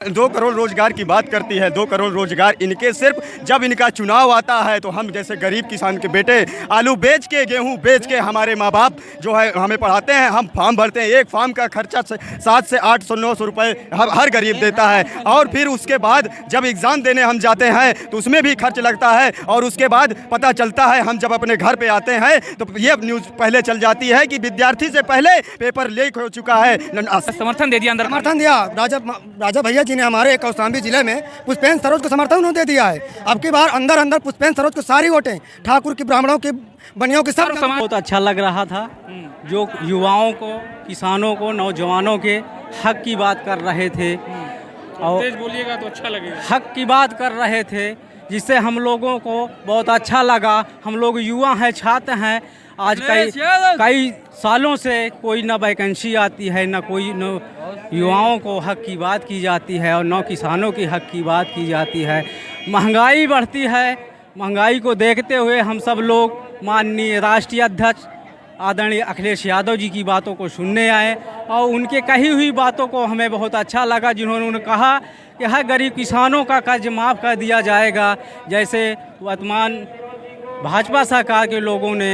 2 करोड़ रोजगार की बात करती है। 2 करोड़ रोजगार इनके सिर्फ जब इनका चुनाव आता है तो हम जैसे गरीब किसान के बेटे आलू बेच के गेहूं बेच के हमारे माँ बाप जो है हमें पढ़ाते हैं। हम फॉर्म भरते हैं, एक फॉर्म का खर्चा 700 से 800 900 रुपए हर गरीब देता है। और फिर उसके बाद जब एग्ज़ाम देने हम जाते हैं तो उसमें भी खर्च लगता है। और उसके बाद पता चलता है हम जब अपने घर पे आते हैं तो ये न्यूज़ पहले चल जाती है कि विद्यार्थी से पहले पेपर लीक हो चुका है। समर्थन दे दिया, अंदर समर्थन दिया। राजा भैया जी ने हमारे कौशाम्बी जिले में पुष्पेंद्र सरोज को समर्थन उन्होंने दे दिया है। अब की बार अंदर पुष्पेंद्र सरोज को सारी वोटें ठाकुर की, ब्राह्मणों की, बनियों की सब। बहुत अच्छा लग रहा था जो युवाओं को, किसानों को, नौजवानों के हक की बात कर रहे थे और तेज बोलिएगा तो अच्छा लगेगा। हक की बात कर रहे थे जिससे हम लोगों को बहुत अच्छा लगा। हम लोग युवा हैं, छात्र हैं। आज कई सालों से कोई ना वैकेंसी आती है, ना कोई न युवाओं को हक की बात की जाती है और न किसानों की हक की बात की जाती है। महंगाई बढ़ती है, महंगाई को देखते हुए हम सब लोग माननीय राष्ट्रीय अध्यक्ष आदरणीय अखिलेश यादव जी की बातों को सुनने आए और उनके कही हुई बातों को हमें बहुत अच्छा लगा, जिन्होंने कहा कि हर गरीब किसानों का कर्ज माफ़ कर दिया जाएगा। जैसे वर्तमान भाजपा सरकार के लोगों ने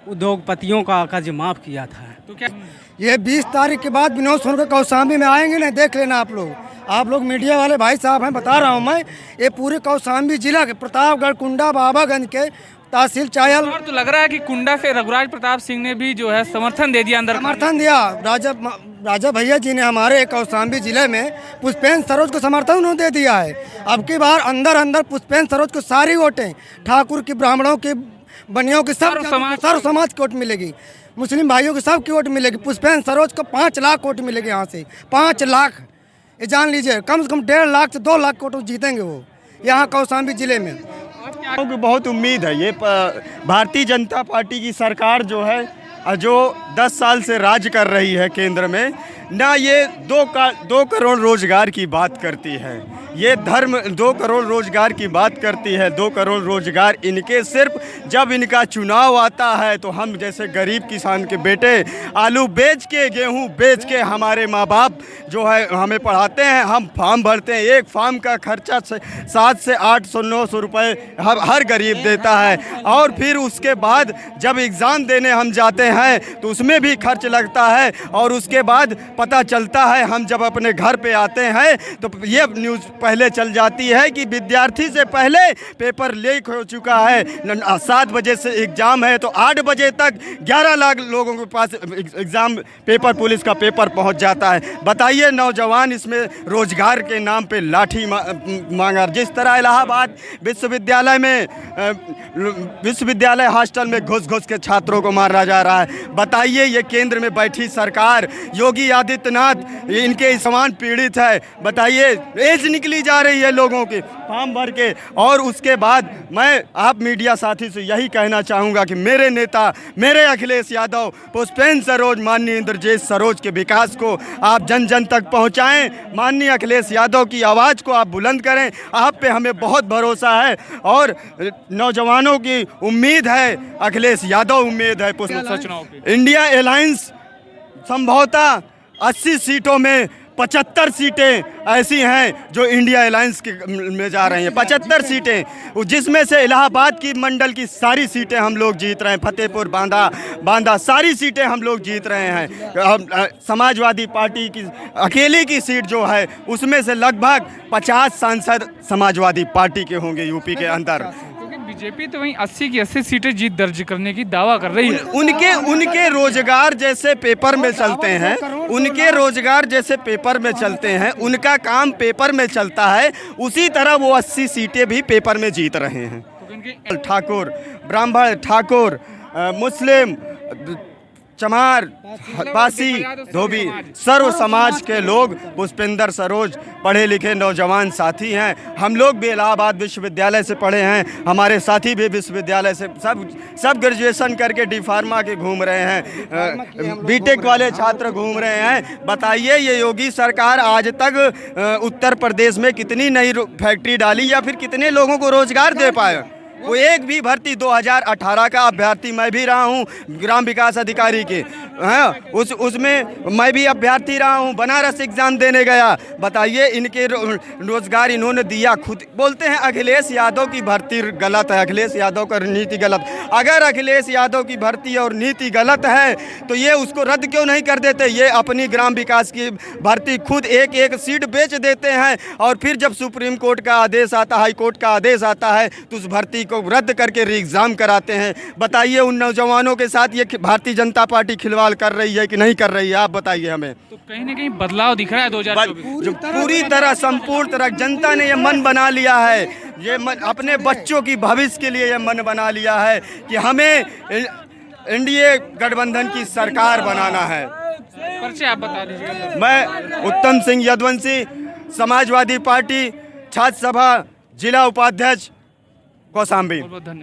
उद्योगपतियों का कर्ज माफ़ किया था। तो क्या ये 20 तारीख के बाद विनोद सोनकर कौशाम्बी में आएंगे ना, देख लेना आप लोग मीडिया वाले भाई साहब हैं, बता रहा हूँ मैं। ये पूरे कौशाम्बी जिला के प्रतापगढ़, कुंडा, बाबागंज के तहसील चायल। और तो लग रहा है कि कुंडा से रघुराज प्रताप सिंह ने भी जो है समर्थन दे दिया, अंदर समर्थन दिया। राजा भैया जी ने हमारे कौशाम्बी जिले में पुष्पेंद्र सरोज को समर्थन उन्होंने दे दिया है। अब की बार अंदर पुष्पेंद्र सरोज को सारी वोटें ठाकुर की, ब्राह्मणों की, बनियों की, सब सर्व समाज की वोट मिलेगी। मुस्लिम भाइयों की सब की वोट मिलेगी। पुष्पेंद्र सरोज को 5 लाख वोट मिलेगी। यहाँ से 5 लाख, ये जान लीजिए। कम से कम 1.5 लाख से 2 लाख वोट जीतेंगे वो यहाँ कौशाम्बी जिले में। बहुत उम्मीद है। ये भारतीय जनता पार्टी की सरकार जो है, जो 10 साल से राज कर रही है केंद्र में, ना ये 2 करोड़ रोजगार की बात करती है। ये 2 करोड़ रोजगार की बात करती है। 2 करोड़ रोजगार इनके सिर्फ जब इनका चुनाव आता है तो हम जैसे गरीब किसान के बेटे आलू बेच के गेहूं बेच के हमारे माँ बाप जो है हमें पढ़ाते हैं। हम फॉर्म भरते हैं, एक फॉर्म का खर्चा 700 से 800 900 रुपए हर गरीब देता है। और फिर उसके बाद जब एग्ज़ाम देने हम जाते हैं तो उसमें भी खर्च लगता है। और उसके बाद पता चलता है हम जब अपने घर पे आते हैं तो ये न्यूज़ पहले चल जाती है कि विद्यार्थी से पहले पेपर लीक हो चुका है। 7 बजे से एग्ज़ाम है तो 8 बजे तक 11 लाख लोगों के पास एग्ज़ाम पेपर, पुलिस का पेपर पहुंच जाता है। बताइए, नौजवान इसमें रोजगार के नाम पे लाठी मांगा। जिस तरह इलाहाबाद विश्वविद्यालय में विश्वविद्यालय हॉस्टल में घुस के छात्रों को मारा जा रहा है। बताइए, ये केंद्र में बैठी सरकार योगी आदित्यनाथ इनके समान पीड़ित है। बताइए, एज निकली जा रही है लोगों की फॉर्म भर के। और उसके बाद मैं आप मीडिया साथी से यही कहना चाहूँगा कि मेरे नेता, मेरे अखिलेश यादव, पुष्पेंद्र सरोज, माननीय इंद्रजीत सरोज के विकास को आप जन जन तक पहुँचाएँ। माननीय अखिलेश यादव की आवाज़ को आप बुलंद करें। आप पे हमें बहुत भरोसा है और नौजवानों की उम्मीद है, अखिलेश यादव उम्मीद है। इंडिया अलायंस संभवतः 80 सीटों में 75 सीटें ऐसी हैं जो इंडिया अलायंस में जा रही हैं। 75 सीटें, जिसमें से इलाहाबाद की मंडल की सारी सीटें हम लोग जीत रहे हैं। फतेहपुर, बांदा सारी सीटें हम लोग जीत रहे हैं। समाजवादी पार्टी की अकेली की सीट जो है उसमें से लगभग 50 सांसद समाजवादी पार्टी के होंगे यूपी के अंदर। बीजेपी तो वहीं 80 की 80 सीटें जीत दर्ज करने की दावा कर रही है। उनके रोजगार जैसे पेपर में चलते हैं, उनके रोजगार जैसे पेपर में चलते हैं, उनका काम पेपर में चलता है, उसी तरह वो 80 सीटें भी पेपर में जीत रहे हैं। ठाकुर, ब्राह्मण, ठाकुर, मुस्लिम, चमार, पासी, धोबी, सर्व समाज के लोग पुष्पेंद्र सरोज पढ़े लिखे नौजवान साथी हैं। हम लोग भी इलाहाबाद विश्वविद्यालय से पढ़े हैं, हमारे साथी भी विश्वविद्यालय से सब ग्रेजुएशन करके डी फार्मा के घूम रहे हैं, बीटेक वाले छात्र घूम रहे हैं। बताइए, ये योगी सरकार आज तक उत्तर प्रदेश में कितनी नई फैक्ट्री डाली या फिर कितने लोगों को रोजगार दे पाए? वो एक भी भर्ती 2018 का अभ्यर्थी मैं भी रहा हूँ ग्राम विकास अधिकारी के, हाँ उसमें मैं भी अभ्यर्थी रहा हूँ, बनारस एग्ज़ाम देने गया। बताइए इनके रोजगार इन्होंने दिया, खुद बोलते हैं अखिलेश यादव की भर्ती गलत है, अखिलेश यादव का नीति गलत। अगर अखिलेश यादव की भर्ती और नीति गलत है तो ये उसको रद्द क्यों नहीं कर देते? ये अपनी ग्राम विकास की भर्ती खुद एक एक सीट बेच देते हैं और फिर जब सुप्रीम कोर्ट का आदेश आता है, हाई कोर्ट का आदेश आता है तो उस भर्ती को रद्द करके री एग्ज़ाम कराते हैं। बताइए उन नौजवानों के साथ ये भारतीय जनता पार्टी खिलवाड़ कर रही है कि नहीं कर रही है? आप बताइए हमें। तो कहीं ना कहीं बदलाव दिख रहा है 2024 जो पूरी तरह संपूर्ण तरह जनता ने ये मन बना लिया है, ये मन अपने बच्चों की भविष्य के लिए ये मन बना लिया है कि हमें एनडीए गठबंधन की सरकार बनाना है। परिचय आप बता दीजिए। मैं उत्तम सिंह यदुवंशी, समाजवादी पार्टी छात्र सभा जिला उपाध्यक्ष कौशाम्बी। बहुत बहुत धन्यवाद।